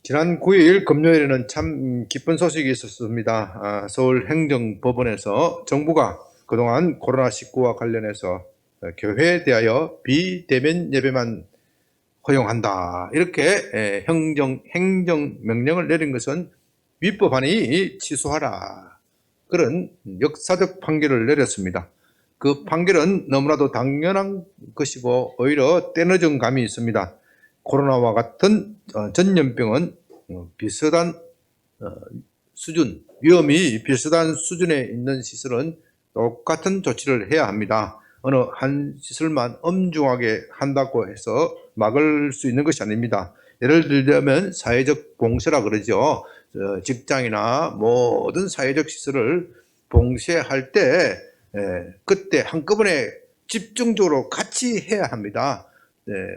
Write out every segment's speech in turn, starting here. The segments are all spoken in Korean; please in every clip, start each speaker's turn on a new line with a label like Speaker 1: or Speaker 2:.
Speaker 1: 지난 9일 금요일에는 참 기쁜 소식이 있었습니다. 서울행정법원에서 정부가 그동안 코로나19와 관련해서 교회에 대하여 비대면 예배만 허용한다, 이렇게 행정명령을 내린 것은 위법하니 취소하라, 그런 역사적 판결을 내렸습니다. 그 판결은 너무나도 당연한 것이고 오히려 때늦은 감이 있습니다. 코로나와 같은 전염병은 비슷한 수준, 위험이 비슷한 수준에 있는 시설은 똑같은 조치를 해야 합니다. 어느 한 시설만 엄중하게 한다고 해서 막을 수 있는 것이 아닙니다. 예를 들자면 사회적 봉쇄라 그러죠. 직장이나 모든 사회적 시설을 봉쇄할 때 그때 한꺼번에 집중적으로 같이 해야 합니다.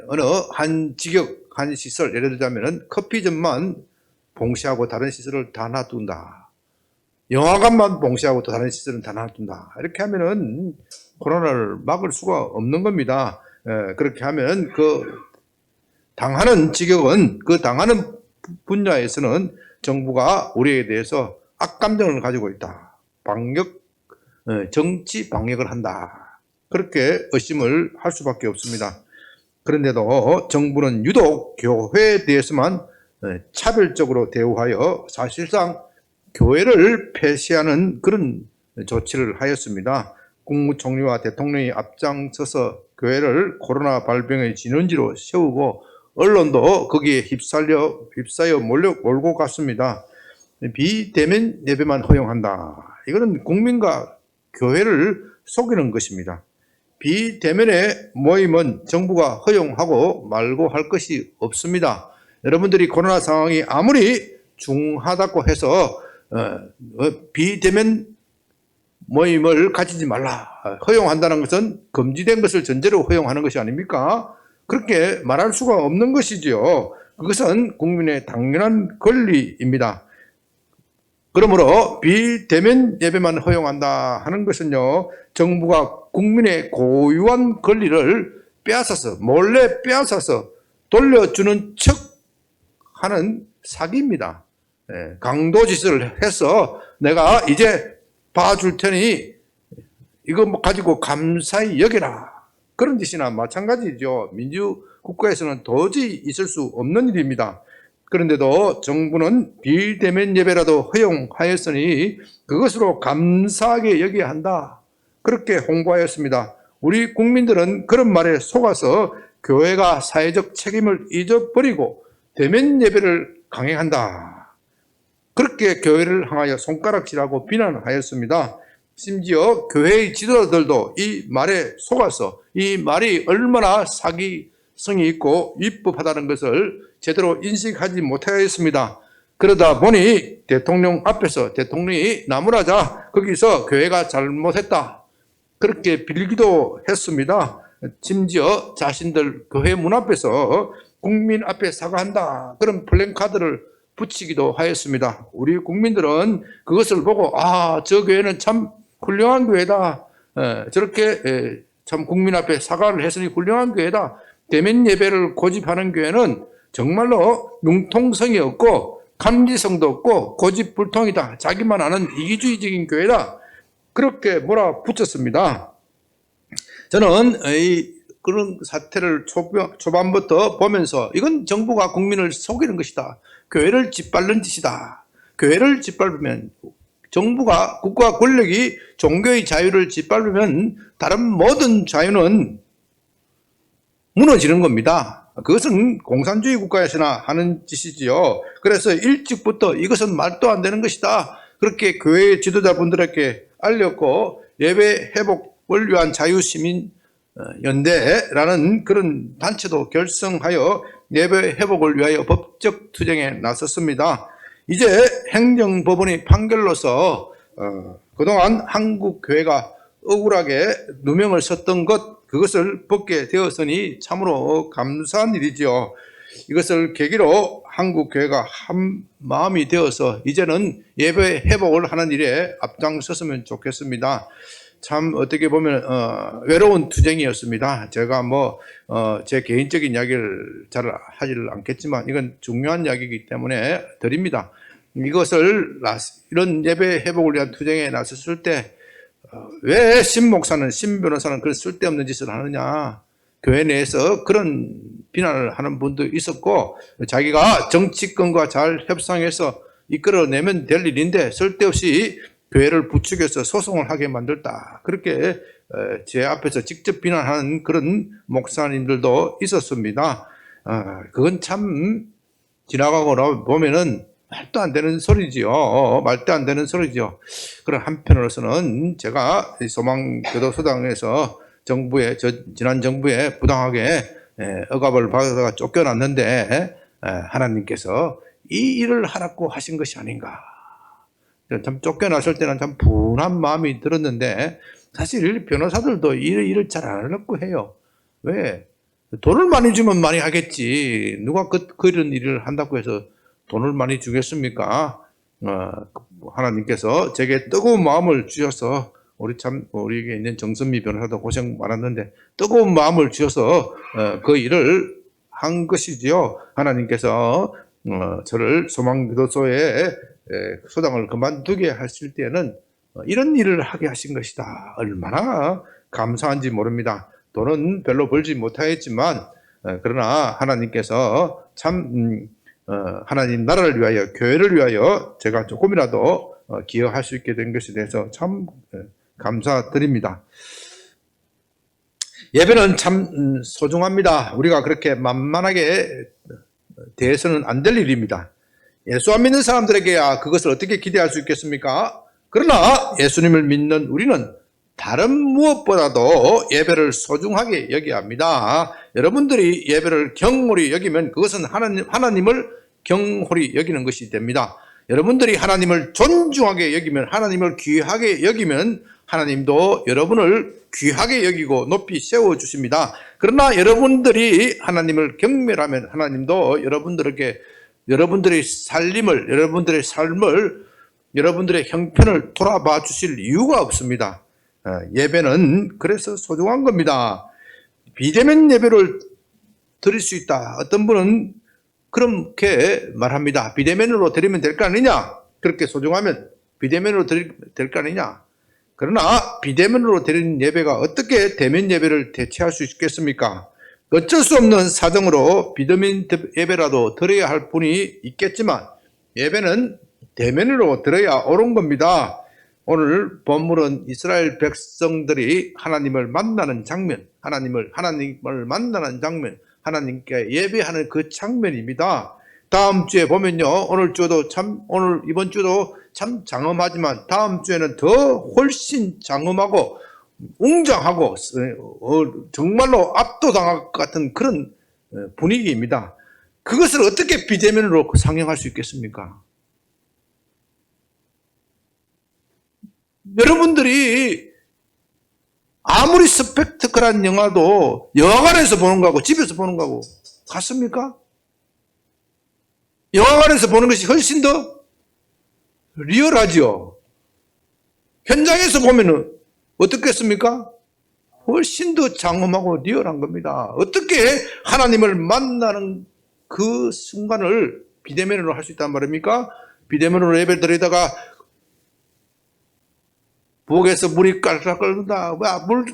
Speaker 1: 어느 한 직역, 한 시설, 예를 들자면 커피점만 봉쇄하고 다른 시설을 다 놔둔다. 영화관만 봉쇄하고 또 다른 시설은 다 놔둔다. 이렇게 하면은 코로나를 막을 수가 없는 겁니다. 그렇게 하면 당하는 직역은, 그 당하는 분야에서는 정부가 우리에 대해서 악감정을 가지고 있다. 정치 방역을 한다. 그렇게 의심을 할 수밖에 없습니다. 그런데도 정부는 유독 교회에 대해서만 차별적으로 대우하여 사실상 교회를 폐쇄하는 그런 조치를 하였습니다. 국무총리와 대통령이 앞장서서 교회를 코로나 발병의 진원지로 세우고 언론도 거기에 휩싸여 몰고 갔습니다. 비대면 예배만 허용한다. 이거는 국민과 교회를 속이는 것입니다. 비대면의 모임은 정부가 허용하고 말고 할 것이 없습니다. 여러분들이 코로나 상황이 아무리 중하다고 해서 비대면 모임을 가지지 말라, 허용한다는 것은 금지된 것을 전제로 허용하는 것이 아닙니까? 그렇게 말할 수가 없는 것이지요. 그것은 국민의 당연한 권리입니다. 그러므로 비대면 예배만 허용한다 하는 것은요, 정부가 국민의 고유한 권리를 몰래 빼앗아서 돌려주는 척 하는 사기입니다. 강도짓을 해서 내가 이제 봐줄 테니 이거 가지고 감사히 여겨라, 그런 짓이나 마찬가지죠. 민주국가에서는 도저히 있을 수 없는 일입니다. 그런데도 정부는 비대면 예배라도 허용하였으니 그것으로 감사하게 여겨야 한다, 그렇게 홍보하였습니다. 우리 국민들은 그런 말에 속아서 교회가 사회적 책임을 잊어버리고 대면 예배를 강행한다, 그렇게 교회를 향하여 손가락질하고 비난하였습니다. 심지어 교회의 지도자들도 이 말에 속아서 이 말이 얼마나 사기성이 있고 위법하다는 것을 제대로 인식하지 못하였습니다. 그러다 보니 대통령 앞에서 대통령이 나무라자 거기서 교회가 잘못했다, 그렇게 빌기도 했습니다. 심지어 자신들 교회 문 앞에서 국민 앞에 사과한다, 그런 플랜카드를 붙이기도 하였습니다. 우리 국민들은 그것을 보고 저 교회는 참 훌륭한 교회다, 저렇게 참 국민 앞에 사과를 했으니 훌륭한 교회다, 대면 예배를 고집하는 교회는 정말로 융통성이 없고 감지성도 없고 고집불통이다, 자기만 아는 이기주의적인 교회다, 그렇게 몰아붙였습니다. 저는 그런 사태를 초반부터 보면서 이건 정부가 국민을 속이는 것이다, 교회를 짓밟는 짓이다. 교회를 짓밟으면, 정부가, 국가 권력이 종교의 자유를 짓밟으면 다른 모든 자유는 무너지는 겁니다. 그것은 공산주의 국가에서나 하는 짓이지요. 그래서 일찍부터 이것은 말도 안 되는 것이다, 그렇게 교회 지도자분들에게 알렸고, 예배 회복을 위한 자유시민연대라는 그런 단체도 결성하여 예배 회복을 위하여 법적 투쟁에 나섰습니다. 이제 행정법원의 판결로서 그동안 한국교회가 억울하게 누명을 썼던 그것을 벗게 되었으니 참으로 감사한 일이지요. 이것을 계기로 한국교회가 한 마음이 되어서 이제는 예배 회복을 하는 일에 앞장섰으면 좋겠습니다. 참 어떻게 보면 외로운 투쟁이었습니다. 제가 제 개인적인 이야기를 잘 하지를 않겠지만 이건 중요한 이야기이기 때문에 드립니다. 이것을 이런 예배 회복을 위한 투쟁에 나섰을 때 왜 신 변호사는 그런 쓸데없는 짓을 하느냐, 교회 내에서 그런 비난을 하는 분도 있었고, 자기가 정치권과 잘 협상해서 이끌어내면 될 일인데 쓸데없이 교회를 부추겨서 소송을 하게 만들다, 그렇게 제 앞에서 직접 비난하는 그런 목사님들도 있었습니다. 그건 참 지나가고 보면은 말도 안 되는 소리지요. 말도 안 되는 소리죠. 그런 한편으로서는 제가 소망교도소당에서 지난 정부에 부당하게 억압을 받아서 쫓겨났는데, 하나님께서 이 일을 하라고 하신 것이 아닌가. 참 쫓겨났을 때는 참 분한 마음이 들었는데, 사실 변호사들도 일을 잘 안 하려고 해요. 왜? 돈을 많이 주면 많이 하겠지. 누가 그런 일을 한다고 해서 돈을 많이 주겠습니까? 하나님께서 제게 뜨거운 마음을 주셔서, 우리에게 있는 정선미 변호사도 고생 많았는데, 뜨거운 마음을 주셔서, 그 일을 한 것이지요. 하나님께서, 저를 소망교도소에 소당을 그만두게 하실 때는, 이런 일을 하게 하신 것이다. 얼마나 감사한지 모릅니다. 돈은 별로 벌지 못하였지만, 그러나 하나님께서 참, 하나님 나라를 위하여, 교회를 위하여 제가 조금이라도 기여할 수 있게 된 것에 대해서 참 감사드립니다. 예배는 참 소중합니다. 우리가 그렇게 만만하게 대해서는 안 될 일입니다. 예수 안 믿는 사람들에게야 그것을 어떻게 기대할 수 있겠습니까? 그러나 예수님을 믿는 우리는 다른 무엇보다도 예배를 소중하게 여겨야 합니다. 여러분들이 예배를 경홀히 여기면 그것은 하나님을 경홀히 여기는 것이 됩니다. 여러분들이 하나님을 존중하게 여기면, 하나님을 귀하게 여기면 하나님도 여러분을 귀하게 여기고 높이 세워주십니다. 그러나 여러분들이 하나님을 경멸하면 하나님도 여러분들의 삶을, 여러분들의 형편을 돌아봐 주실 이유가 없습니다. 예배는 그래서 소중한 겁니다. 비대면 예배를 드릴 수 있다. 어떤 분은 그렇게 말합니다. 비대면으로 드리면 될 거 아니냐? 그렇게 소중하면 비대면으로 드리면 될 거 아니냐? 그러나 비대면으로 드리는 예배가 어떻게 대면 예배를 대체할 수 있겠습니까? 어쩔 수 없는 사정으로 비대면 예배라도 드려야 할 분이 있겠지만, 예배는 대면으로 드려야 옳은 겁니다. 오늘 본문은 이스라엘 백성들이 하나님을 만나는 장면, 하나님을 만나는 장면, 하나님께 예배하는 그 장면입니다. 다음 주에 보면요, 이번 주도 참 장엄하지만 다음 주에는 더 훨씬 장엄하고 웅장하고 정말로 압도당할 것 같은 그런 분위기입니다. 그것을 어떻게 비대면으로 상영할 수 있겠습니까? 여러분들이 아무리 스펙타클한 영화도 영화관에서 보는 거하고 집에서 보는 거하고 같습니까? 영화관에서 보는 것이 훨씬 더 리얼하죠. 현장에서 보면은 어떻겠습니까? 훨씬 더 장엄하고 리얼한 겁니다. 어떻게 하나님을 만나는 그 순간을 비대면으로 할 수 있단 말입니까? 비대면으로 예배 드리다가 부엌에서 물이 깔깔 끓는다. 물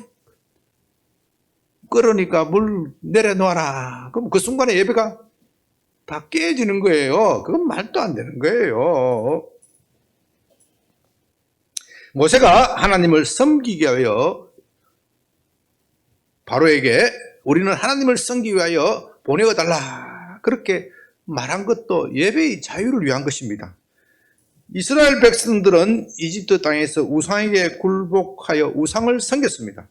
Speaker 1: 끓으니까 물 내려놓아라. 그럼 그 순간에 예배가 다 깨지는 거예요. 그건 말도 안 되는 거예요. 모세가 하나님을 섬기기 위하여 바로에게 우리는 하나님을 섬기기 위하여 보내어달라, 그렇게 말한 것도 예배의 자유를 위한 것입니다. 이스라엘 백성들은 이집트 땅에서 우상에게 굴복하여 우상을 섬겼습니다.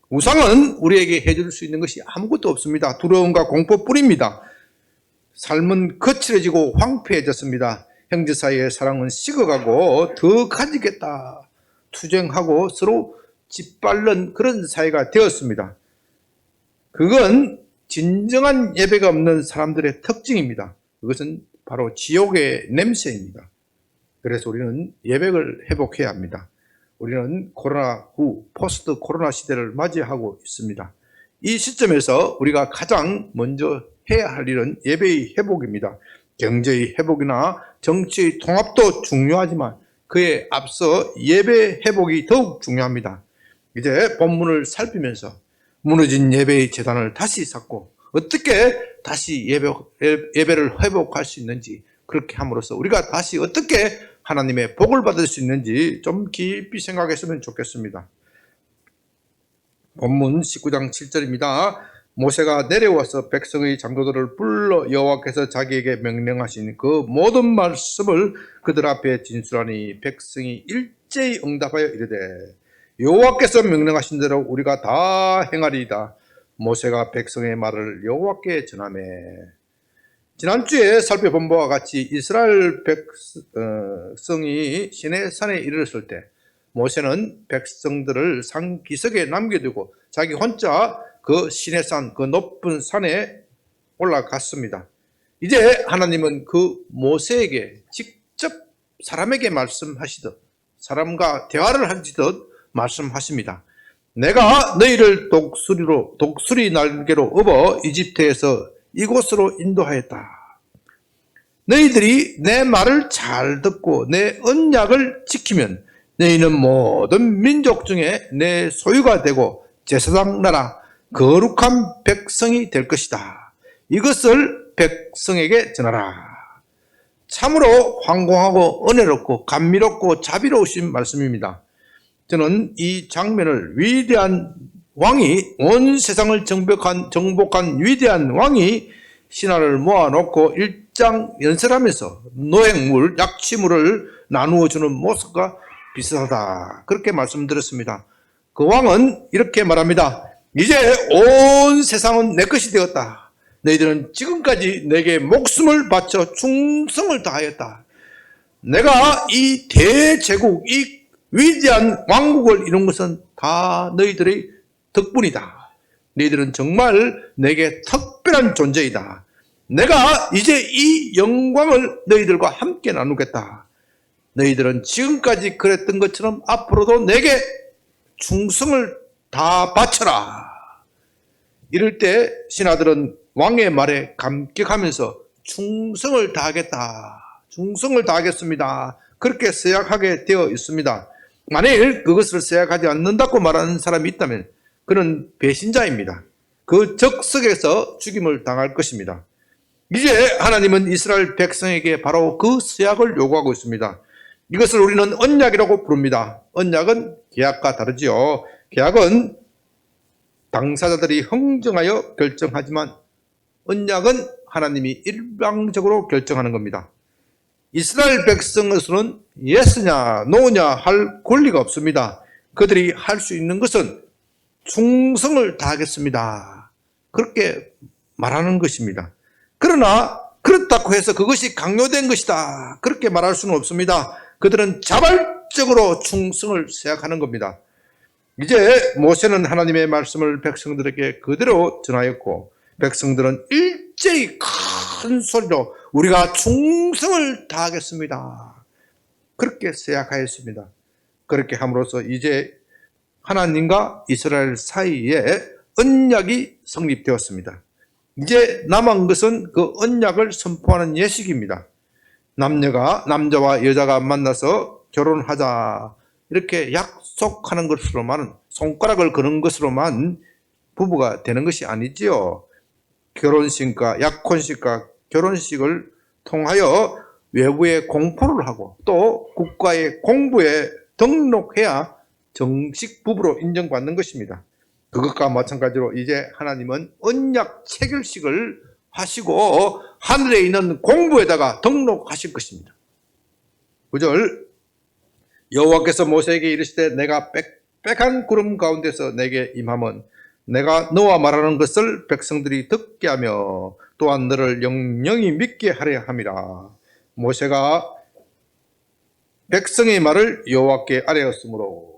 Speaker 1: 우상은 우리에게 해줄 수 있는 것이 아무것도 없습니다. 두려움과 공포뿐입니다. 삶은 거칠어지고 황폐해졌습니다. 형제 사이의 사랑은 식어가고 더 가지겠다 투쟁하고 서로 짓밟는 그런 사이가 되었습니다. 그건 진정한 예배가 없는 사람들의 특징입니다. 그것은 바로 지옥의 냄새입니다. 그래서 우리는 예배를 회복해야 합니다. 우리는 코로나 후 포스트 코로나 시대를 맞이하고 있습니다. 이 시점에서 우리가 가장 먼저 해야 할 일은 예배의 회복입니다. 경제의 회복이나 정치의 통합도 중요하지만 그에 앞서 예배 회복이 더욱 중요합니다. 이제 본문을 살피면서 무너진 예배의 재단을 다시 쌓고 어떻게 다시 예배를 회복할 수 있는지, 그렇게 함으로써 우리가 다시 어떻게 하나님의 복을 받을 수 있는지 좀 깊이 생각했으면 좋겠습니다. 본문 19장 7절입니다. 모세가 내려와서 백성의 장로들을 불러 여호와께서 자기에게 명령하신 그 모든 말씀을 그들 앞에 진술하니 백성이 일제히 응답하여 이르되 여호와께서 명령하신 대로 우리가 다 행하리이다. 모세가 백성의 말을 여호와께 전하매. 지난주에 살펴본 바와 같이 이스라엘 백성이 시내산에 이르렀을 때 모세는 백성들을 산 기슭에 남겨두고 자기 혼자 그 시내산, 그 높은 산에 올라갔습니다. 이제 하나님은 그 모세에게 직접 사람에게 말씀하시듯, 사람과 대화를 하시듯 말씀하십니다. 내가 너희를 독수리 날개로 업어 이집트에서 이곳으로 인도하였다. 너희들이 내 말을 잘 듣고 내 언약을 지키면 너희는 모든 민족 중에 내 소유가 되고 제사장 나라 거룩한 백성이 될 것이다. 이것을 백성에게 전하라. 참으로 황공하고 은혜롭고 감미롭고 자비로우신 말씀입니다. 저는 이 장면을 위대한 왕이, 온 세상을 정복한 위대한 왕이 신하를 모아놓고 일장 연설하면서 노획물, 약취물을 나누어 주는 모습과 비슷하다, 그렇게 말씀드렸습니다. 그 왕은 이렇게 말합니다. 이제 온 세상은 내 것이 되었다. 너희들은 지금까지 내게 목숨을 바쳐 충성을 다하였다. 내가 이 대제국, 이 위대한 왕국을 이룬 것은 다 너희들의 덕분이다. 너희들은 정말 내게 특별한 존재이다. 내가 이제 이 영광을 너희들과 함께 나누겠다. 너희들은 지금까지 그랬던 것처럼 앞으로도 내게 충성을 다 바쳐라. 이럴 때 신하들은 왕의 말에 감격하면서 충성을 다하겠다, 충성을 다하겠습니다, 그렇게 서약하게 되어 있습니다. 만일 그것을 서약하지 않는다고 말하는 사람이 있다면 그는 배신자입니다. 그 적석에서 죽임을 당할 것입니다. 이제 하나님은 이스라엘 백성에게 바로 그 서약을 요구하고 있습니다. 이것을 우리는 언약이라고 부릅니다. 언약은 계약과 다르지요. 계약은 당사자들이 흥정하여 결정하지만 언약은 하나님이 일방적으로 결정하는 겁니다. 이스라엘 백성으로서는 예스냐 노냐 할 권리가 없습니다. 그들이 할 수 있는 것은 충성을 다하겠습니다, 그렇게 말하는 것입니다. 그러나 그렇다고 해서 그것이 강요된 것이다, 그렇게 말할 수는 없습니다. 그들은 자발적으로 충성을 생각하는 겁니다. 이제 모세는 하나님의 말씀을 백성들에게 그대로 전하였고 백성들은 일제히 큰 소리로 우리가 충성을 다하겠습니다, 그렇게 서약하였습니다. 그렇게 함으로써 이제 하나님과 이스라엘 사이에 언약이 성립되었습니다. 이제 남은 것은 그 언약을 선포하는 예식입니다. 남자와 여자가 만나서 결혼하자 이렇게 약속하는 것으로만, 손가락을 거는 것으로만 부부가 되는 것이 아니지요. 결혼식과 약혼식과 결혼식을 통하여 외부에 공포를 하고 또 국가의 공부에 등록해야 정식 부부로 인정받는 것입니다. 그것과 마찬가지로 이제 하나님은 언약 체결식을 하시고 하늘에 있는 공부에다가 등록하실 것입니다. 9절 여호와께서 모세에게 이르시되 내가 빽빽한 구름 가운데서 내게 임하면 내가 너와 말하는 것을 백성들이 듣게 하며 또한 너를 영영히 믿게 하려 함이라. 모세가 백성의 말을 여호와께 아뢰었으므로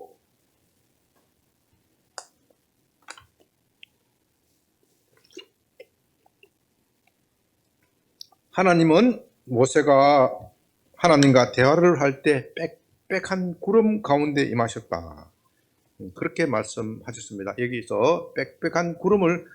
Speaker 1: 하나님은 모세가 하나님과 대화를 할 때 빽빽한 구름 가운데 임하셨다. 그렇게 말씀하셨습니다. 여기서 빽빽한 구름을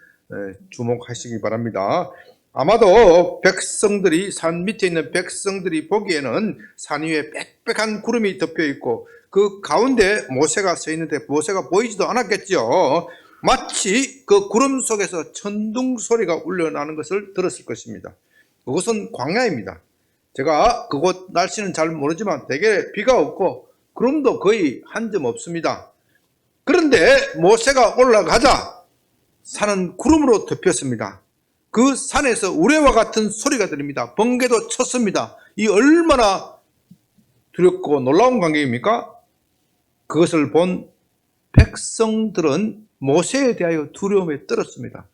Speaker 1: 주목하시기 바랍니다. 아마도 백성들이, 산 밑에 있는 백성들이 보기에는 산 위에 빽빽한 구름이 덮여 있고 그 가운데 모세가 서 있는데 모세가 보이지도 않았겠죠. 마치 그 구름 속에서 천둥 소리가 울려나는 것을 들었을 것입니다. 그것은 광야입니다. 제가 그곳 날씨는 잘 모르지만 대개 비가 없고 구름도 거의 한 점 없습니다. 그런데 모세가 올라가자 산은 구름으로 덮였습니다. 그 산에서 우레와 같은 소리가 들립니다. 번개도 쳤습니다. 이 얼마나 두렵고 놀라운 광경입니까? 그것을 본 백성들은 모세에 대하여 두려움에 떨었습니다.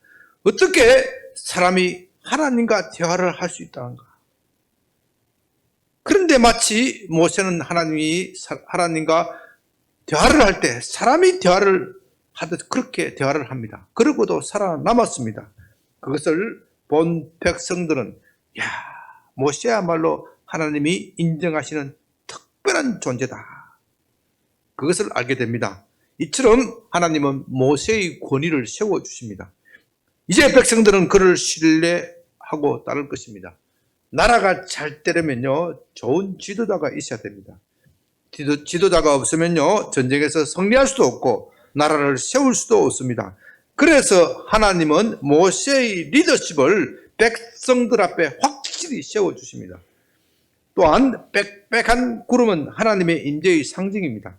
Speaker 1: 어떻게 사람이 하나님과 대화를 할 수 있다는가? 그런데 마치 모세는 하나님과 대화를 할 때 사람이 대화를 하듯 그렇게 대화를 합니다. 그러고도 살아남았습니다. 그것을 본 백성들은 야, 모세야말로 하나님이 인정하시는 특별한 존재다. 그것을 알게 됩니다. 이처럼 하나님은 모세의 권위를 세워주십니다. 이제 백성들은 그를 신뢰하고 따를 것입니다. 나라가 잘 되려면요, 좋은 지도자가 있어야 됩니다. 지도자가 없으면요, 전쟁에서 승리할 수도 없고 나라를 세울 수도 없습니다. 그래서 하나님은 모세의 리더십을 백성들 앞에 확실히 세워주십니다. 또한 빽빽한 구름은 하나님의 임재의 상징입니다.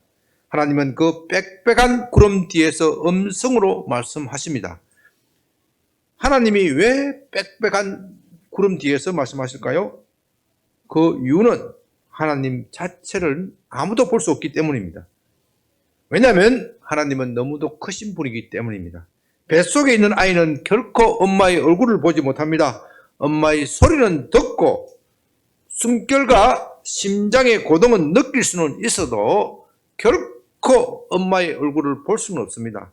Speaker 1: 하나님은 그 빽빽한 구름 뒤에서 음성으로 말씀하십니다. 하나님이 왜 빽빽한 구름 뒤에서 말씀하실까요? 그 이유는 하나님 자체를 아무도 볼 수 없기 때문입니다. 왜냐하면 하나님은 너무도 크신 분이기 때문입니다. 뱃속에 있는 아이는 결코 엄마의 얼굴을 보지 못합니다. 엄마의 소리는 듣고 숨결과 심장의 고동은 느낄 수는 있어도 결코 엄마의 얼굴을 볼 수는 없습니다.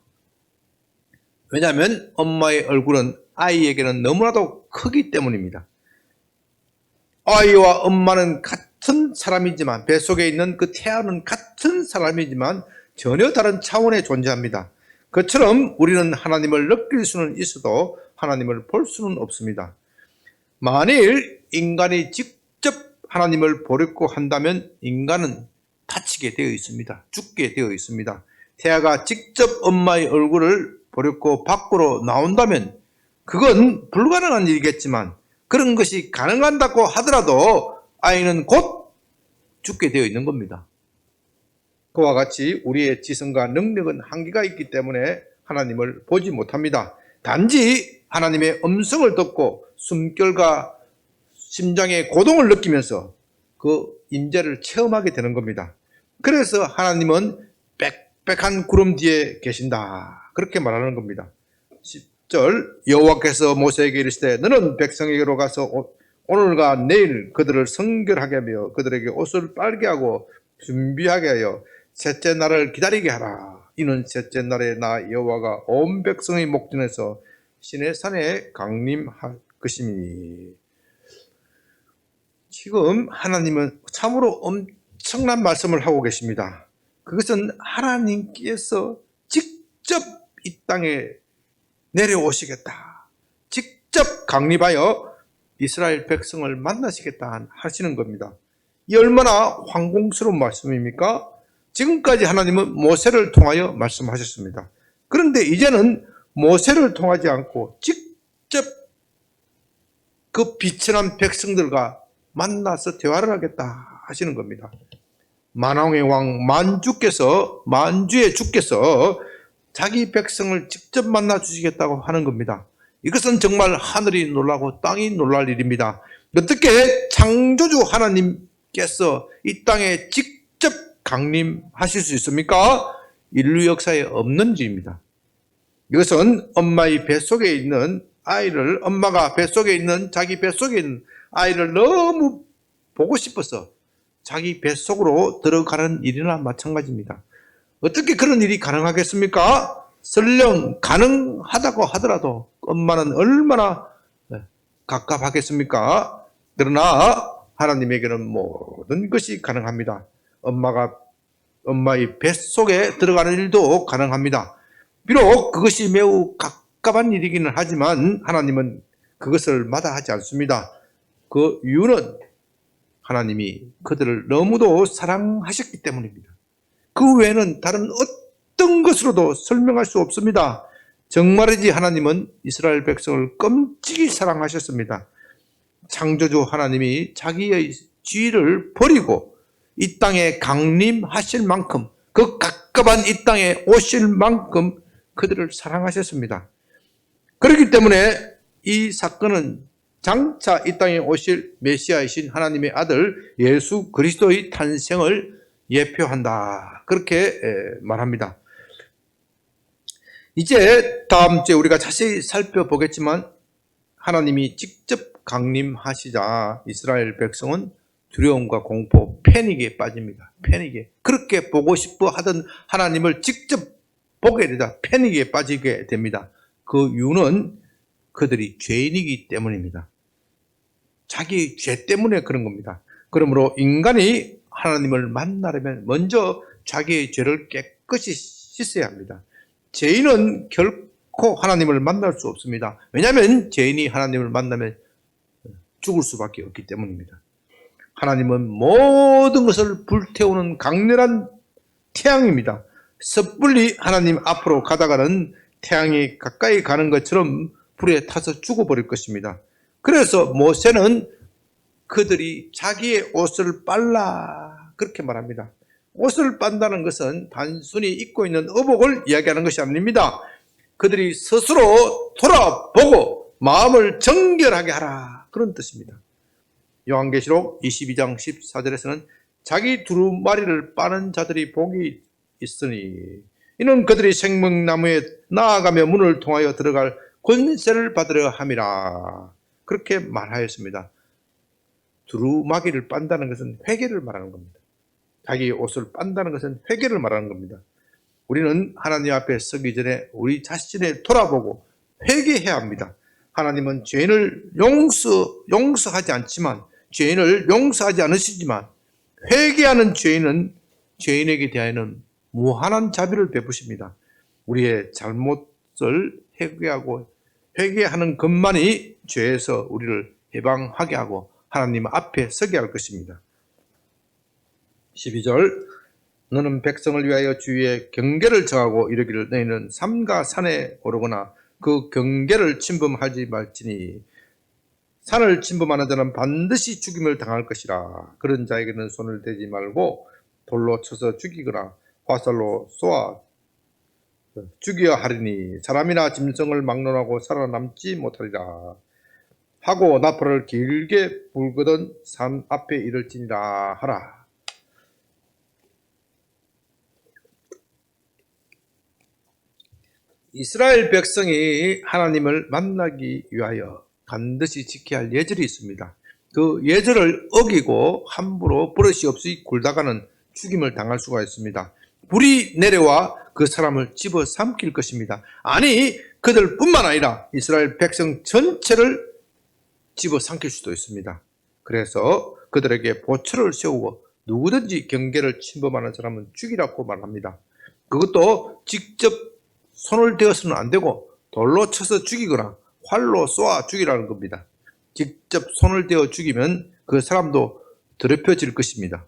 Speaker 1: 왜냐하면 엄마의 얼굴은 아이에게는 너무나도 크기 때문입니다. 아이와 엄마는 같은 사람이지만, 뱃속에 있는 그 태아는 같은 사람이지만 전혀 다른 차원에 존재합니다. 그처럼 우리는 하나님을 느낄 수는 있어도 하나님을 볼 수는 없습니다. 만일 인간이 직접 하나님을 보려고 한다면 인간은 다치게 되어 있습니다. 죽게 되어 있습니다. 태아가 직접 엄마의 얼굴을 보려고 밖으로 나온다면 그건 불가능한 일이겠지만 그런 것이 가능하다고 하더라도 아이는 곧 죽게 되어 있는 겁니다. 그와 같이 우리의 지성과 능력은 한계가 있기 때문에 하나님을 보지 못합니다. 단지 하나님의 음성을 듣고 숨결과 심장의 고동을 느끼면서 그 임재를 체험하게 되는 겁니다. 그래서 하나님은 빽빽한 구름 뒤에 계신다, 그렇게 말하는 겁니다. 10절, 여호와께서 모세에게 이르시되 너는 백성에게로 가서 오늘과 내일 그들을 성결하게 하며 그들에게 옷을 빨게 하고 준비하게 하여 셋째 날을 기다리게 하라. 이는 셋째 날에 나 여호와가 온 백성의 목전에서 시내산에 강림할 것이니. 지금 하나님은 참으로 엄청난 말씀을 하고 계십니다. 그것은 하나님께서 직접 이 땅에 내려오시겠다, 직접 강림하여 이스라엘 백성을 만나시겠다 하시는 겁니다. 이 얼마나 황공스러운 말씀입니까? 지금까지 하나님은 모세를 통하여 말씀하셨습니다. 그런데 이제는 모세를 통하지 않고 직접 그 비천한 백성들과 만나서 대화를 하겠다 하시는 겁니다. 만왕의 왕 만주의 주께서 자기 백성을 직접 만나 주시겠다고 하는 겁니다. 이것은 정말 하늘이 놀라고 땅이 놀랄 일입니다. 어떻게 창조주 하나님께서 이 땅에 직접 강림하실 수 있습니까? 인류 역사에 없는 일입니다. 이것은 엄마의 뱃속에 있는 아이를, 엄마가 뱃속에 있는 자기 뱃속에 있는 아이를 너무 보고 싶어서 자기 뱃속으로 들어가는 일이나 마찬가지입니다. 어떻게 그런 일이 가능하겠습니까? 설령 가능하다고 하더라도 엄마는 얼마나 갑갑하겠습니까? 그러나 하나님에게는 모든 것이 가능합니다. 엄마가 엄마의 뱃속에 들어가는 일도 가능합니다. 비록 그것이 매우 갑갑한 일이기는 하지만 하나님은 그것을 마다하지 않습니다. 그 이유는 하나님이 그들을 너무도 사랑하셨기 때문입니다. 그 외에는 다른 어떤 것으로도 설명할 수 없습니다. 정말이지 하나님은 이스라엘 백성을 끔찍이 사랑하셨습니다. 창조주 하나님이 자기의 지위를 버리고 이 땅에 강림하실 만큼, 그 갑갑한 이 땅에 오실 만큼 그들을 사랑하셨습니다. 그렇기 때문에 이 사건은 장차 이 땅에 오실 메시아이신 하나님의 아들 예수 그리스도의 탄생을 예표한다. 그렇게 말합니다. 이제 다음 주에 우리가 자세히 살펴보겠지만 하나님이 직접 강림하시자 이스라엘 백성은 두려움과 공포, 패닉에 빠집니다. 패닉에. 그렇게 보고 싶어 하던 하나님을 직접 보게 되자 패닉에 빠지게 됩니다. 그 이유는 그들이 죄인이기 때문입니다. 자기 죄 때문에 그런 겁니다. 그러므로 인간이 하나님을 만나려면 먼저 자기의 죄를 깨끗이 씻어야 합니다. 죄인은 결코 하나님을 만날 수 없습니다. 왜냐하면 죄인이 하나님을 만나면 죽을 수밖에 없기 때문입니다. 하나님은 모든 것을 불태우는 강렬한 태양입니다. 섣불리 하나님 앞으로 가다가는 태양이 가까이 가는 것처럼 불에 타서 죽어버릴 것입니다. 그래서 모세는 그들이 자기의 옷을 빨라 그렇게 말합니다. 옷을 빤다는 것은 단순히 입고 있는 의복을 이야기하는 것이 아닙니다. 그들이 스스로 돌아보고 마음을 정결하게 하라 그런 뜻입니다. 요한계시록 22장 14절에서는 자기 두루마리를 빠는 자들이 복이 있으니 이는 그들이 생명나무에 나아가며 문을 통하여 들어갈 권세를 받으려 함이라 그렇게 말하였습니다. 두루마기를 빤다는 것은 회개를 말하는 겁니다. 자기 옷을 빤다는 것은 회개를 말하는 겁니다. 우리는 하나님 앞에 서기 전에 우리 자신을 돌아보고 회개해야 합니다. 하나님은 죄인을 용서하지 않지만 죄인을 용서하지 않으시지만 회개하는 죄인은 죄인에게 대하여는 무한한 자비를 베푸십니다. 우리의 잘못을 회개하는 것만이 죄에서 우리를 해방하게 하고 하나님 앞에 서게 할 것입니다. 12절 너는 백성을 위하여 주위에 경계를 정하고 이르기를 너희는 삼가 산에 오르거나 그 경계를 침범하지 말지니 산을 침범하는 자는 반드시 죽임을 당할 것이라. 그런 자에게는 손을 대지 말고 돌로 쳐서 죽이거나 화살로 쏘아 죽여야 하리니 사람이나 짐승을 막론하고 살아남지 못하리라. 하고 나팔을 길게 불거든 산 앞에 이를지니라 하라. 이스라엘 백성이 하나님을 만나기 위하여 반드시 지켜야 할 예절이 있습니다. 그 예절을 어기고 함부로 버릇이 없이 굴다가는 죽임을 당할 수가 있습니다. 불이 내려와 그 사람을 집어삼킬 것입니다. 아니 그들뿐만 아니라 이스라엘 백성 전체를 집어삼킬 수도 있습니다. 그래서 그들에게 보초를 세우고 누구든지 경계를 침범하는 사람은 죽이라고 말합니다. 그것도 직접 손을 대어서는 안 되고 돌로 쳐서 죽이거나 활로 쏘아 죽이라는 겁니다. 직접 손을 대어 죽이면 그 사람도 더럽혀질 것입니다.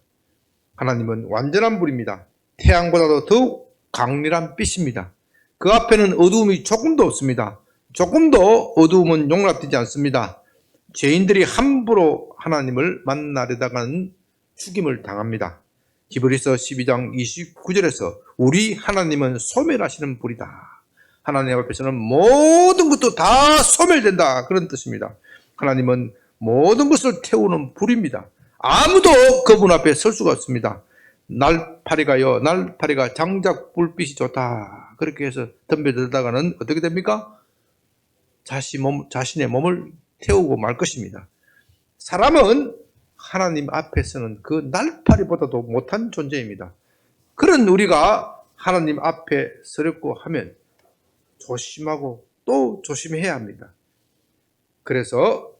Speaker 1: 하나님은 완전한 불입니다. 태양보다도 더욱 강렬한 빛입니다. 그 앞에는 어두움이 조금도 없습니다. 조금도 어두움은 용납되지 않습니다. 죄인들이 함부로 하나님을 만나려다가는 죽임을 당합니다. 히브리서 12장 29절에서 우리 하나님은 소멸하시는 불이다. 하나님 앞에서는 모든 것도 다 소멸된다. 그런 뜻입니다. 하나님은 모든 것을 태우는 불입니다. 아무도 그분 앞에 설 수가 없습니다. 날파리가요, 날파리가 장작 불빛이 좋다. 그렇게 해서 덤벼들다가는 어떻게 됩니까? 자신의 몸을 태우고 말 것입니다. 사람은 하나님 앞에서는 그 날파리보다도 못한 존재입니다. 그런 우리가 하나님 앞에 서려고 하면 조심하고 또 조심해야 합니다. 그래서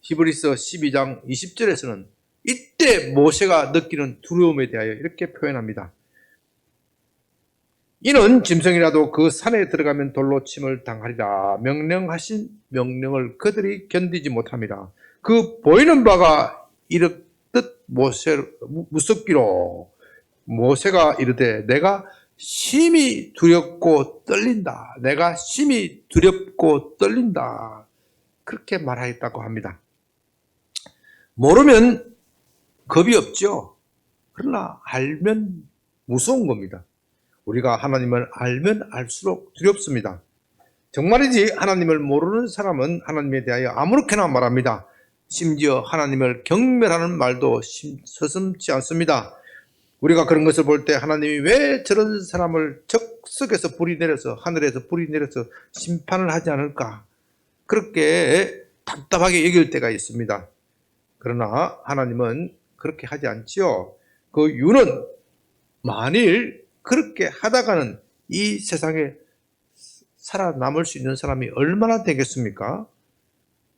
Speaker 1: 히브리서 12장 20절에서는 이때 모세가 느끼는 두려움에 대하여 이렇게 표현합니다. 이는 짐승이라도 그 산에 들어가면 돌로 침을 당하리라. 명령하신 명령을 그들이 견디지 못함이라. 그 보이는 바가 이르듯 무섭기로 모세가 이르되 내가 심히 두렵고 떨린다. 내가 심히 두렵고 떨린다. 그렇게 말하였다고 합니다. 모르면 겁이 없죠. 그러나 알면 무서운 겁니다. 우리가 하나님을 알면 알수록 두렵습니다. 정말이지 하나님을 모르는 사람은 하나님에 대하여 아무렇게나 말합니다. 심지어 하나님을 경멸하는 말도 서슴지 않습니다. 우리가 그런 것을 볼 때 하나님이 왜 저런 사람을 적석에서 불이 내려서 하늘에서 불이 내려서 심판을 하지 않을까 그렇게 답답하게 여길 때가 있습니다. 그러나 하나님은 그렇게 하지 않지요. 그 이유는 만일 그렇게 하다가는 이 세상에 살아남을 수 있는 사람이 얼마나 되겠습니까?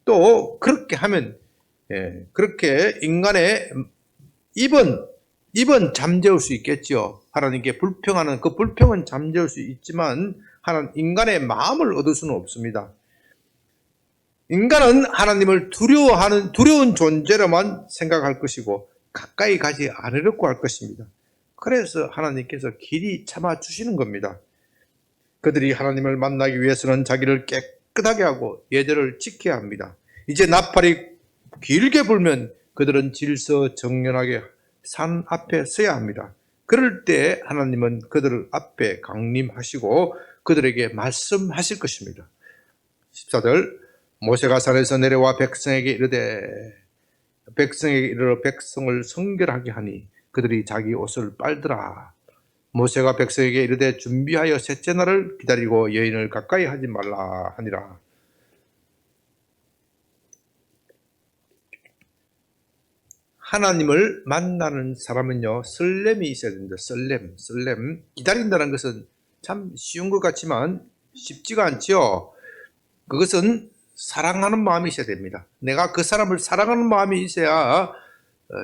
Speaker 1: 또 그렇게 하면 그렇게 인간의 입은 잠재울 수 있겠죠. 하나님께 불평하는 그 불평은 잠재울 수 있지만 인간의 마음을 얻을 수는 없습니다. 인간은 하나님을 두려운 존재로만 생각할 것이고 가까이 가지 않으려고 할 것입니다. 그래서 하나님께서 길이 참아주시는 겁니다. 그들이 하나님을 만나기 위해서는 자기를 깨끗하게 하고 예절을 지켜야 합니다. 이제 나팔이 길게 불면 그들은 질서정연하게 산 앞에 서야 합니다. 그럴 때 하나님은 그들 앞에 강림하시고 그들에게 말씀하실 것입니다. 14절 모세가 산에서 내려와 백성에게 이르되 백성에게 이르러 백성을 성결하게 하니 그들이 자기 옷을 빨더라. 모세가 백성에게 이르되 준비하여 셋째 날을 기다리고 여인을 가까이 하지 말라 하니라. 하나님을 만나는 사람은요 설렘이 있어야 됩니다. 설렘. 기다린다는 것은 참 쉬운 것 같지만 쉽지가 않죠. 그것은 사랑하는 마음이 있어야 됩니다. 내가 그 사람을 사랑하는 마음이 있어야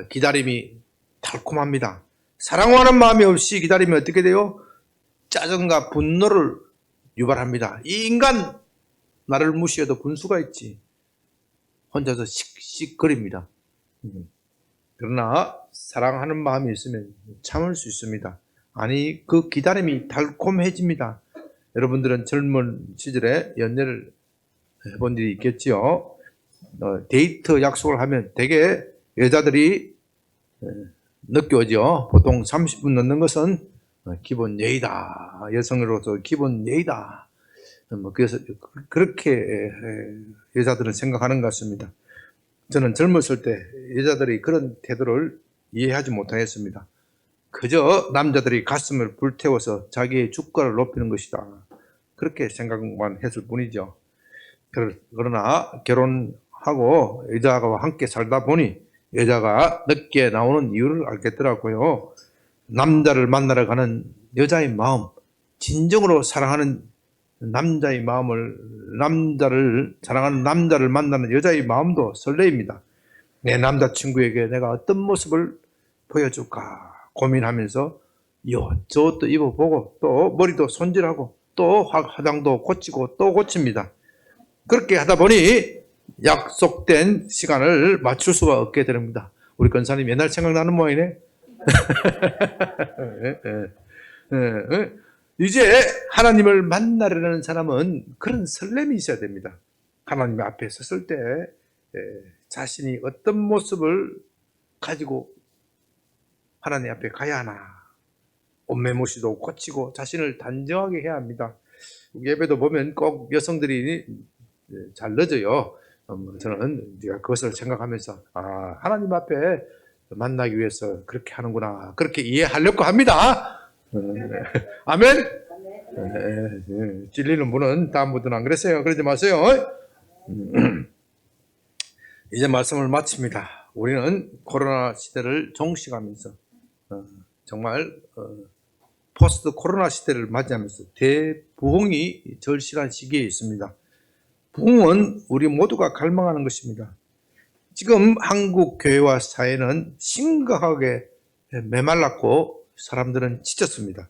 Speaker 1: 기다림이 달콤합니다. 사랑하는 마음이 없이 기다리면 어떻게 돼요? 짜증과 분노를 유발합니다. 이 인간 나를 무시해도 분수가 있지. 혼자서 씩씩거립니다. 그러나 사랑하는 마음이 있으면 참을 수 있습니다. 아니 그 기다림이 달콤해집니다. 여러분들은 젊은 시절에 연애를 해본 일이 있겠지요. 데이트 약속을 하면 대개 여자들이 늦게 오죠. 보통 30분 늦는 것은 기본 예의다. 여성으로서 기본 예의다. 그래서 그렇게 여자들은 생각하는 것 같습니다. 저는 젊었을 때 여자들이 그런 태도를 이해하지 못하였습니다. 그저 남자들이 가슴을 불태워서 자기의 주가를 높이는 것이다. 그렇게 생각만 했을 뿐이죠. 그러나 결혼하고 여자와 함께 살다 보니 여자가 늦게 나오는 이유를 알겠더라고요. 남자를 만나러 가는 여자의 마음, 진정으로 사랑하는 남자의 마음을, 남자를 사랑하는 남자를 만나는 여자의 마음도 설레입니다. 내 남자친구에게 내가 어떤 모습을 보여줄까 고민하면서 이것저것 입어보고 또 머리도 손질하고 또 화장도 고치고 또 고칩니다. 그렇게 하다 보니 약속된 시간을 맞출 수가 없게 됩니다. 우리 권사님 옛날 생각나는 모양이네. 이제 하나님을 만나려는 사람은 그런 설렘이 있어야 됩니다. 하나님 앞에 섰을 때 자신이 어떤 모습을 가지고 하나님 앞에 가야 하나. 옷매무시도 고치고 자신을 단정하게 해야 합니다. 예배도 보면 꼭 여성들이 잘 늦어요. 저는 그것을 생각하면서 하나님 앞에 만나기 위해서 그렇게 하는구나. 그렇게 이해하려고 합니다. 아멘. 찔리는 분은 다음부터는 안 그랬어요. 그러지 마세요. 이제 말씀을 마칩니다. 우리는 코로나 시대를 종식하면서 정말 포스트 코로나 시대를 맞이하면서 대부흥이 절실한 시기에 있습니다. 부흥은 우리 모두가 갈망하는 것입니다. 지금 한국 교회와 사회는 심각하게 메말랐고 사람들은 지쳤습니다.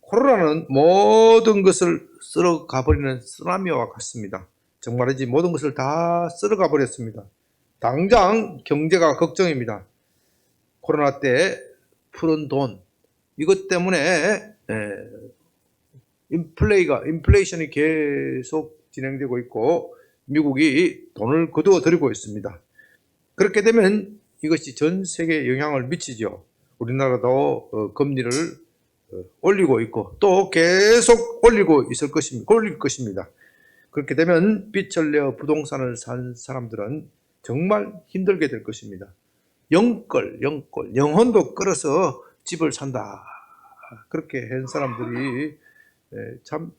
Speaker 1: 코로나는 모든 것을 쓸어가 버리는 쓰나미와 같습니다. 정말이지 모든 것을 다 쓸어가 버렸습니다. 당장 경제가 걱정입니다. 코로나 때 푸른 돈, 이것 때문에 인플레이션이 계속 진행되고 있고 미국이 돈을 거두어 들이고 있습니다. 그렇게 되면 이것이 전 세계에 영향을 미치죠. 우리나라도 금리를 올리고 있고 또 계속 올릴 것입니다. 그렇게 되면 빚을 내어 부동산을 산 사람들은 정말 힘들게 될 것입니다. 영혼도 끌어서 집을 산다. 그렇게 한 사람들이 참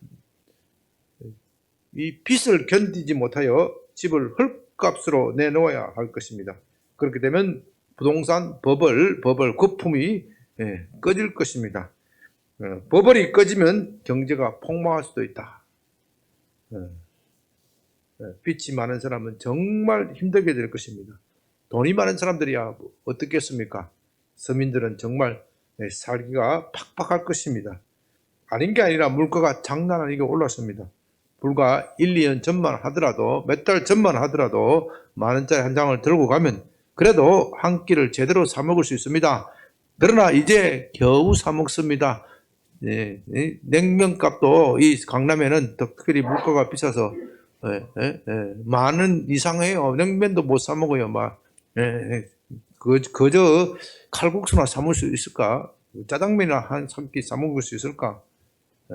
Speaker 1: 이 빚을 견디지 못하여 집을 헐값으로 내놓아야 할 것입니다. 그렇게 되면 부동산 버블 거품이 꺼질 것입니다. 버블이 꺼지면 경제가 폭망할 수도 있다. 빚이 많은 사람은 정말 힘들게 될 것입니다. 돈이 많은 사람들이야 어떻겠습니까? 서민들은 정말 살기가 팍팍할 것입니다. 아닌 게 아니라 물가가 장난 아니게 올랐습니다. 불과 1, 2년 전만 하더라도 몇 달 전만 하더라도 만 원짜리 한 장을 들고 가면 그래도 한 끼를 제대로 사 먹을 수 있습니다. 그러나 이제 겨우 사 먹습니다. 냉면값도 이 강남에는 특별히 물가가 비싸서 만 원 이상 해요. 냉면도 못 사 먹어요. 그저 칼국수나 사 먹을 수 있을까? 짜장면이나 한 3끼 사 먹을 수 있을까?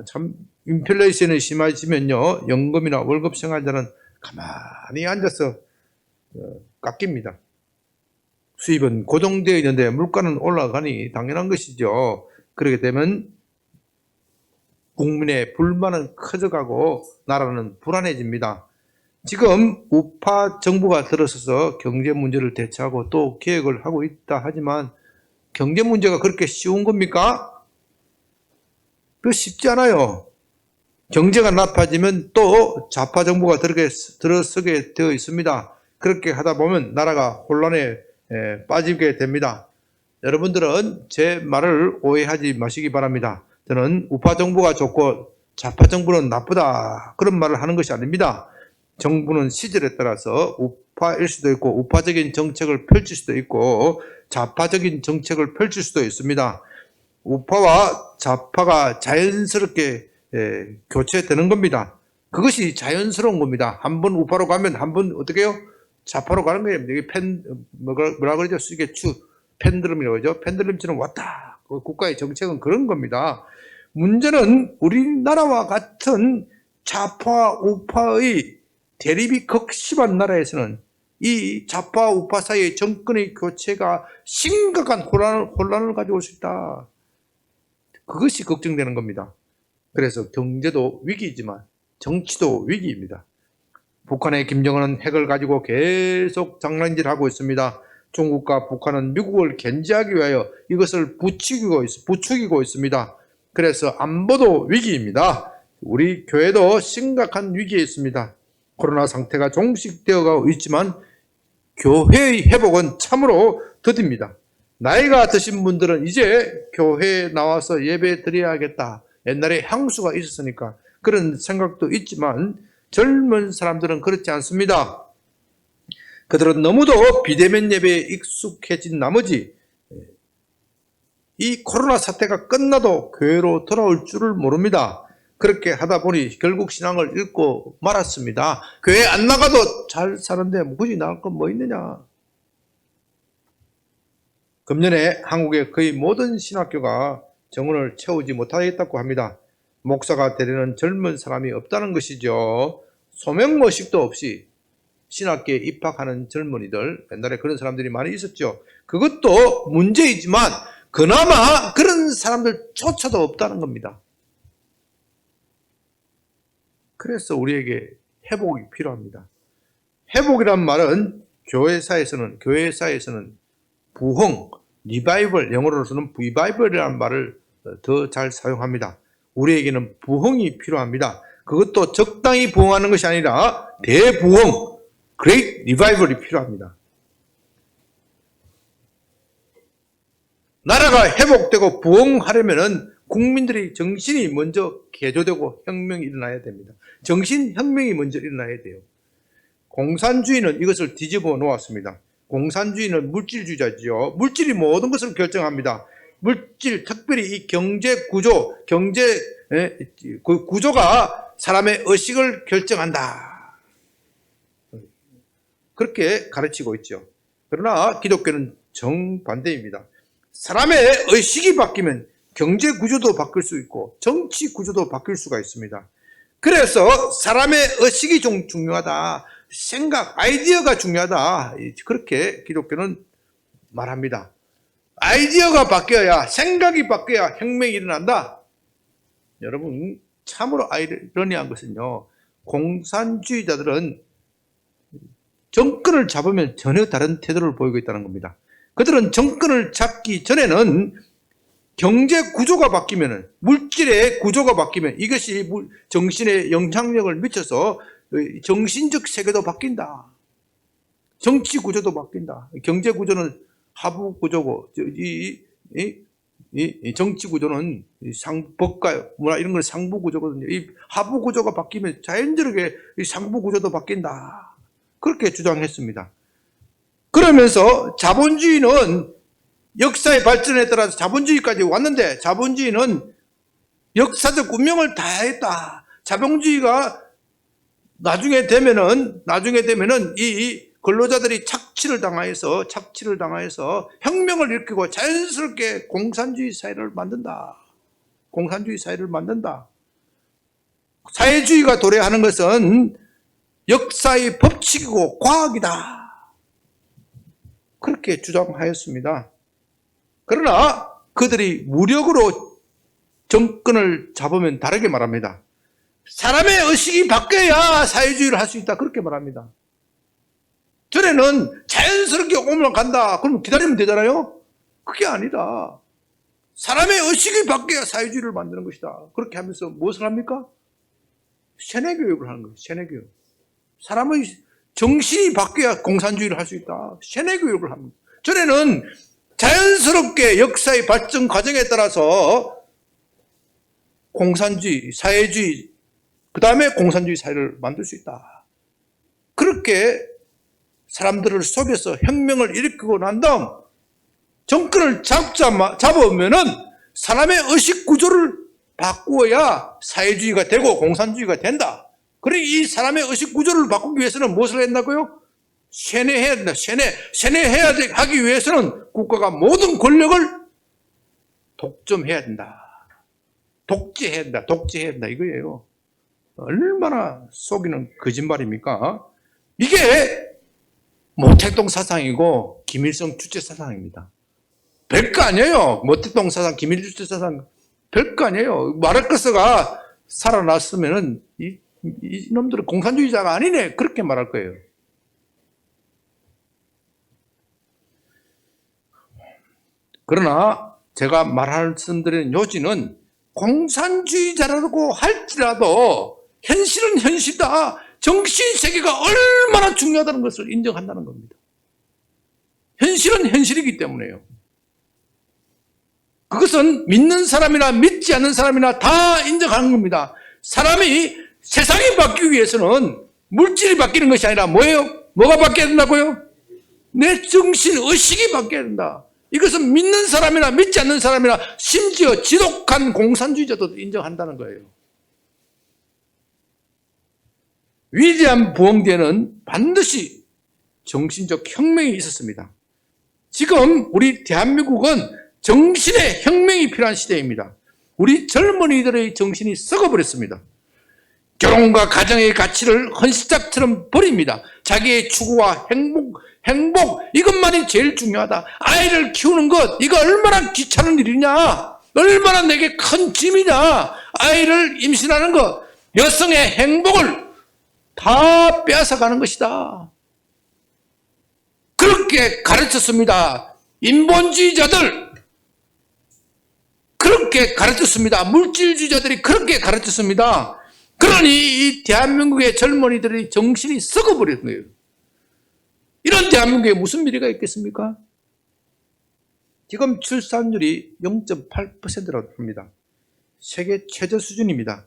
Speaker 1: 참 인플레이션이 심해지면요 연금이나 월급 생활자는 가만히 앉아서 깎입니다. 수입은 고정되어 있는데 물가는 올라가니 당연한 것이죠. 그렇게 되면 국민의 불만은 커져가고 나라는 불안해집니다. 지금 우파 정부가 들어서서 경제 문제를 대처하고 또 계획을 하고 있다 하지만 경제 문제가 그렇게 쉬운 겁니까? 그 쉽지 않아요. 경제가 나빠지면 또 좌파 정부가 들어서게 되어 있습니다. 그렇게 하다 보면 나라가 혼란에 빠지게 됩니다. 여러분들은 제 말을 오해하지 마시기 바랍니다. 저는 우파 정부가 좋고 좌파 정부는 나쁘다 그런 말을 하는 것이 아닙니다. 정부는 시절에 따라서 우파일 수도 있고 우파적인 정책을 펼칠 수도 있고 좌파적인 정책을 펼칠 수도 있습니다. 우파와 좌파가 자연스럽게 교체되는 겁니다. 그것이 자연스러운 겁니다. 한 번 우파로 가면 한 번 어떻게 해요? 좌파로 가는 거예요. 이게 뭐라 그러죠? 이게 펜들럼이라고 하죠. 펜들럼처럼 왔다. 국가의 정책은 그런 겁니다. 문제는 우리나라와 같은 좌파 우파의 대립이 극심한 나라에서는 이 좌파 우파 사이의 정권의 교체가 심각한 혼란을 가져올 수 있다. 그것이 걱정되는 겁니다. 그래서 경제도 위기이지만 정치도 위기입니다. 북한의 김정은은 핵을 가지고 계속 장난질하고 있습니다. 중국과 북한은 미국을 견제하기 위하여 이것을 부추기고 있습니다. 그래서 안보도 위기입니다. 우리 교회도 심각한 위기에 있습니다. 코로나 상태가 종식되어 가고 있지만 교회의 회복은 참으로 더딥니다. 나이가 드신 분들은 이제 교회에 나와서 예배 드려야겠다. 옛날에 향수가 있었으니까 그런 생각도 있지만 젊은 사람들은 그렇지 않습니다. 그들은 너무도 비대면 예배에 익숙해진 나머지 이 코로나 사태가 끝나도 교회로 돌아올 줄을 모릅니다. 그렇게 하다 보니 결국 신앙을 잃고 말았습니다. 교회 안 나가도 잘 사는데 굳이 나갈 건 뭐 있느냐. 금년에 한국의 거의 모든 신학교가 정원을 채우지 못하겠다고 합니다. 목사가 되려는 젊은 사람이 없다는 것이죠. 소명모식도 없이 신학교에 입학하는 젊은이들, 옛날에 그런 사람들이 많이 있었죠. 그것도 문제이지만 그나마 그런 사람들조차도 없다는 겁니다. 그래서 우리에게 회복이 필요합니다. 회복이란 말은 교회사에서는 부흥, 리바이벌, 영어로서는 리바이벌이라는 말을 더 잘 사용합니다. 우리에게는 부흥이 필요합니다. 그것도 적당히 부흥하는 것이 아니라 대부흥, great revival이 필요합니다. 나라가 회복되고 부흥하려면은 국민들의 정신이 먼저 개조되고 혁명이 일어나야 됩니다. 정신혁명이 먼저 일어나야 돼요. 공산주의는 이것을 뒤집어 놓았습니다. 공산주의는 물질주의자지요. 물질이 모든 것을 결정합니다. 물질, 특별히 이 경제 구조, 그 구조가 사람의 의식을 결정한다. 그렇게 가르치고 있죠. 그러나 기독교는 정반대입니다. 사람의 의식이 바뀌면 경제 구조도 바뀔 수 있고 정치 구조도 바뀔 수가 있습니다. 그래서 사람의 의식이 좀 중요하다. 생각, 아이디어가 중요하다. 그렇게 기독교는 말합니다. 아이디어가 바뀌어야, 생각이 바뀌어야 혁명이 일어난다. 여러분, 참으로 아이러니한 것은요, 공산주의자들은 정권을 잡으면 전혀 다른 태도를 보이고 있다는 겁니다. 그들은 정권을 잡기 전에는 경제 구조가 바뀌면, 물질의 구조가 바뀌면 이것이 정신에 영향력을 미쳐서 정신적 세계도 바뀐다. 정치 구조도 바뀐다. 경제 구조는 하부 구조고, 이 정치 구조는 법과 문화 이런 건 상부 구조거든요. 이 하부 구조가 바뀌면 자연스럽게 이 상부 구조도 바뀐다. 그렇게 주장했습니다. 그러면서 자본주의는 역사의 발전에 따라서 자본주의까지 왔는데 자본주의는 역사적 운명을 다 했다. 자본주의가 나중에 되면은 이 근로자들이 착취를 당하여서 혁명을 일으키고 자연스럽게 공산주의 사회를 만든다. 공산주의 사회를 만든다. 사회주의가 도래하는 것은 역사의 법칙이고 과학이다. 그렇게 주장하였습니다. 그러나 그들이 무력으로 정권을 잡으면 다르게 말합니다. 사람의 의식이 바뀌어야 사회주의를 할 수 있다. 그렇게 말합니다. 전에는 자연스럽게 오면 간다. 그럼 기다리면 되잖아요. 그게 아니다. 사람의 의식이 바뀌어야 사회주의를 만드는 것이다. 그렇게 하면서 무엇을 합니까? 세뇌교육을 하는 거예요. 세뇌교육. 사람의 정신이 바뀌어야 공산주의를 할 수 있다. 세뇌교육을 합니다. 전에는 자연스럽게 역사의 발전 과정에 따라서 공산주의, 사회주의, 그 다음에 공산주의 사회를 만들 수 있다. 그렇게 사람들을 속여서 혁명을 일으키고 난 다음 정권을 잡으면은 사람의 의식 구조를 바꾸어야 사회주의가 되고 공산주의가 된다. 그러니 이 사람의 의식 구조를 바꾸기 위해서는 무엇을 한다고요? 세뇌해야 된다. 세뇌해야 하기 위해서는 국가가 모든 권력을 독점해야 된다. 독재해야 된다. 이거예요. 얼마나 속이는 거짓말입니까? 이게 모택동 사상이고 김일성 주체 사상입니다. 별거 아니에요. 모택동 사상, 김일 주체 사상 별거 아니에요. 마르크스가 살아났으면은 이놈들은 공산주의자가 아니네. 그렇게 말할 거예요. 그러나 제가 말씀드리는 요지는 공산주의자라고 할지라도 현실은 현실이다. 정신세계가 얼마나 중요하다는 것을 인정한다는 겁니다. 현실은 현실이기 때문에요. 그것은 믿는 사람이나 믿지 않는 사람이나 다 인정하는 겁니다. 사람이 세상이 바뀌기 위해서는 물질이 바뀌는 것이 아니라 뭐예요? 뭐가 바뀌어야 된다고요? 내 정신, 의식이 바뀌어야 된다. 이것은 믿는 사람이나 믿지 않는 사람이나 심지어 지독한 공산주의자도 인정한다는 거예요. 위대한 부흥 뒤에는 반드시 정신적 혁명이 있었습니다. 지금 우리 대한민국은 정신의 혁명이 필요한 시대입니다. 우리 젊은이들의 정신이 썩어버렸습니다. 결혼과 가정의 가치를 헌시작처럼 버립니다. 자기의 추구와 행복 이것만이 제일 중요하다. 아이를 키우는 것 이거 얼마나 귀찮은 일이냐. 얼마나 내게 큰 짐이냐. 아이를 임신하는 것 여성의 행복을 다 빼앗아가는 것이다. 그렇게 가르쳤습니다. 인본주의자들 그렇게 가르쳤습니다. 물질주의자들이 그렇게 가르쳤습니다. 그러니 이 대한민국의 젊은이들의 정신이 썩어버린 거예요. 이런 대한민국에 무슨 미래가 있겠습니까? 지금 출산율이 0.8%라고 합니다. 세계 최저 수준입니다.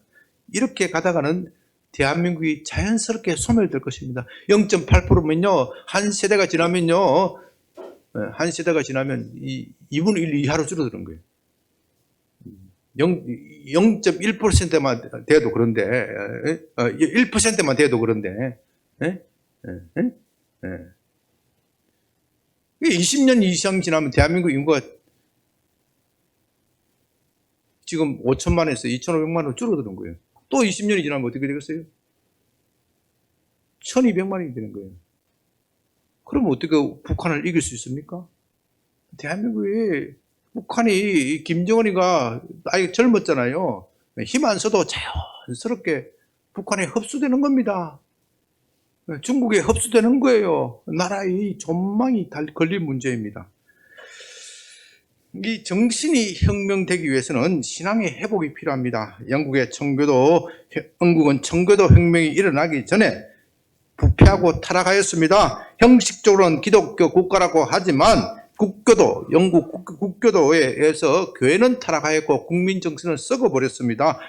Speaker 1: 이렇게 가다가는 대한민국이 자연스럽게 소멸될 것입니다. 0.8%면요, 한 세대가 지나면 2분의 1 이하로 줄어드는 거예요. 0.1%만 돼도 그런데, 1%만 돼도 그런데, 20년 이상 지나면 대한민국 인구가 지금 5천만에서 2,500만으로 줄어드는 거예요. 또 20년이 지나면 어떻게 되겠어요? 1,200만이 되는 거예요. 그럼 어떻게 북한을 이길 수 있습니까? 대한민국에 북한이 김정은이가 아예 젊었잖아요. 힘 안 써도 자연스럽게 북한에 흡수되는 겁니다. 중국에 흡수되는 거예요. 나라의 전망이 걸린 문제입니다. 이 정신이 혁명되기 위해서는 신앙의 회복이 필요합니다. 영국은 청교도 혁명이 일어나기 전에 부패하고 타락하였습니다. 형식적으로는 기독교 국가라고 하지만 영국 국교도에 의해서 교회는 타락하였고 국민 정신은 썩어버렸습니다.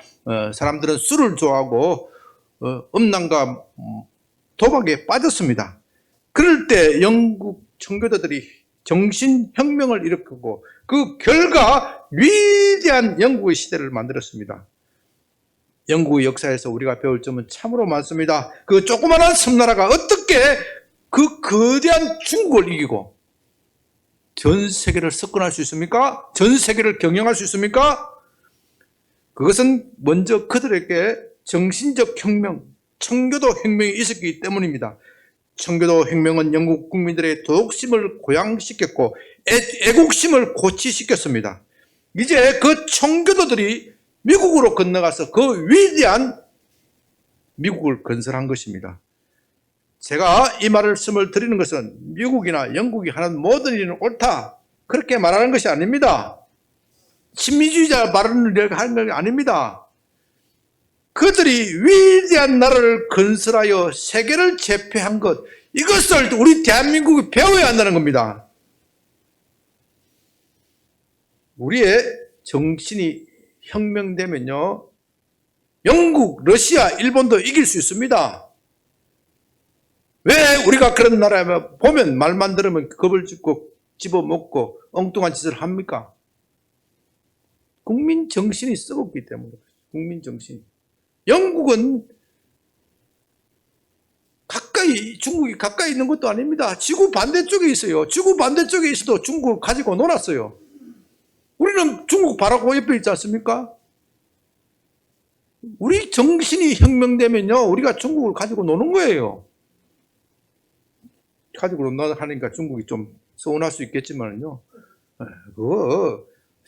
Speaker 1: 사람들은 술을 좋아하고 음란과 도박에 빠졌습니다. 그럴 때 영국 청교도들이 정신혁명을 일으키고 그 결과 위대한 영국의 시대를 만들었습니다. 영국의 역사에서 우리가 배울 점은 참으로 많습니다. 그 조그마한 섬나라가 어떻게 그 거대한 중국을 이기고 전 세계를 석권할 수 있습니까? 전 세계를 경영할 수 있습니까? 그것은 먼저 그들에게 정신적 혁명, 청교도 혁명이 있었기 때문입니다. 청교도 혁명은 영국 국민들의 도덕심을 고양시켰고 애국심을 고취시켰습니다. 이제 그 청교도들이 미국으로 건너가서 그 위대한 미국을 건설한 것입니다. 제가 이 말씀을 드리는 것은 미국이나 영국이 하는 모든 일은 옳다 그렇게 말하는 것이 아닙니다. 친미주의자 말하는 게 아닙니다. 그들이 위대한 나라를 건설하여 세계를 제패한 것, 이것을 우리 대한민국이 배워야 한다는 겁니다. 우리의 정신이 혁명되면요, 영국, 러시아, 일본도 이길 수 있습니다. 왜 우리가 그런 나라에 보면 말만 들으면 겁을 짓고 집어먹고 엉뚱한 짓을 합니까? 국민 정신이 썩었기 때문에. 국민 정신이. 영국은 중국이 가까이 있는 것도 아닙니다. 지구 반대쪽에 있어요. 지구 반대쪽에 있어도 중국을 가지고 놀았어요. 우리는 중국 바라고 옆에 있지 않습니까? 우리 정신이 혁명되면요, 우리가 중국을 가지고 노는 거예요. 가지고 논다 하니까 중국이 좀 서운할 수 있겠지만요,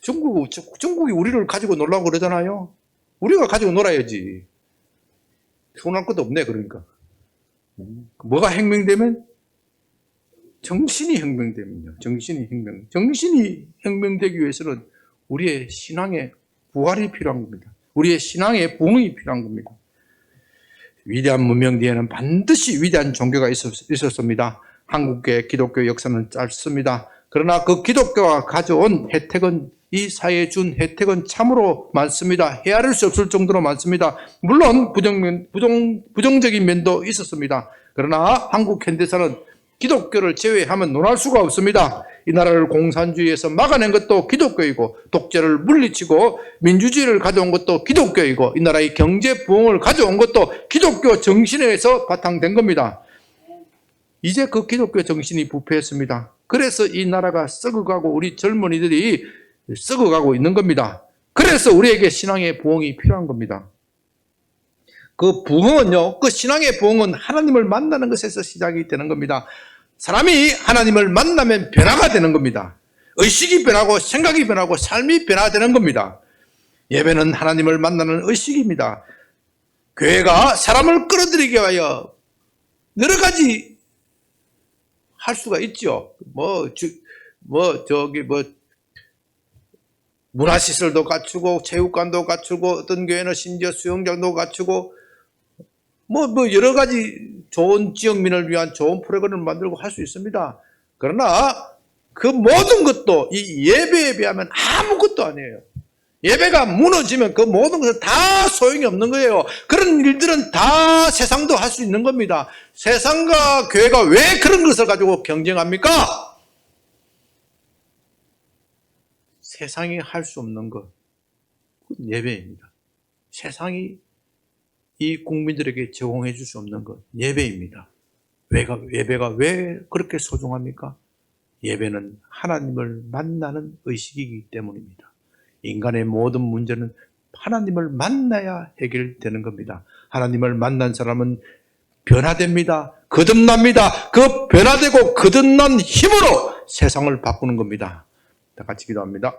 Speaker 1: 중국이 우리를 가지고 놀라고 그러잖아요. 우리가 가지고 놀아야지. 서운할 것도 없네, 그러니까. 뭐가 혁명되면? 정신이 혁명되면요. 정신이 혁명되기 위해서는 우리의 신앙의 부활이 필요한 겁니다. 우리의 신앙의 부흥이 필요한 겁니다. 위대한 문명 뒤에는 반드시 위대한 종교가 있었습니다. 한국의 기독교 역사는 짧습니다. 그러나 그 기독교가 가져온 혜택은, 이 사회에 준 혜택은 참으로 많습니다. 헤아릴 수 없을 정도로 많습니다. 물론 부정적인 면도 있었습니다. 그러나 한국 현대사는 기독교를 제외하면 논할 수가 없습니다. 이 나라를 공산주의에서 막아낸 것도 기독교이고, 독재를 물리치고 민주주의를 가져온 것도 기독교이고, 이 나라의 경제 부흥을 가져온 것도 기독교 정신에서 바탕된 겁니다. 이제 그 기독교 정신이 부패했습니다. 그래서 이 나라가 썩어가고 우리 젊은이들이 썩어가고 있는 겁니다. 그래서 우리에게 신앙의 부흥이 필요한 겁니다. 그 부흥은요, 그 신앙의 부흥은 하나님을 만나는 것에서 시작이 되는 겁니다. 사람이 하나님을 만나면 변화가 되는 겁니다. 의식이 변하고 생각이 변하고 삶이 변화되는 겁니다. 예배는 하나님을 만나는 의식입니다. 교회가 사람을 끌어들이기 위하여 여러 가지 할 수가 있죠. 문화시설도 갖추고 체육관도 갖추고 어떤 교회는 심지어 수영장도 갖추고 뭐 여러 가지 좋은 지역민을 위한 좋은 프로그램을 만들고 할 수 있습니다. 그러나 그 모든 것도 이 예배에 비하면 아무것도 아니에요. 예배가 무너지면 그 모든 것은 다 소용이 없는 거예요. 그런 일들은 다 세상도 할 수 있는 겁니다. 세상과 교회가 왜 그런 것을 가지고 경쟁합니까? 세상이 할 수 없는 것, 그건 예배입니다. 세상이 이 국민들에게 제공해 줄 수 없는 것, 예배입니다. 예배가 왜 그렇게 소중합니까? 예배는 하나님을 만나는 의식이기 때문입니다. 인간의 모든 문제는 하나님을 만나야 해결되는 겁니다. 하나님을 만난 사람은 변화됩니다. 거듭납니다. 그 변화되고 거듭난 힘으로 세상을 바꾸는 겁니다. 다 같이 기도합니다.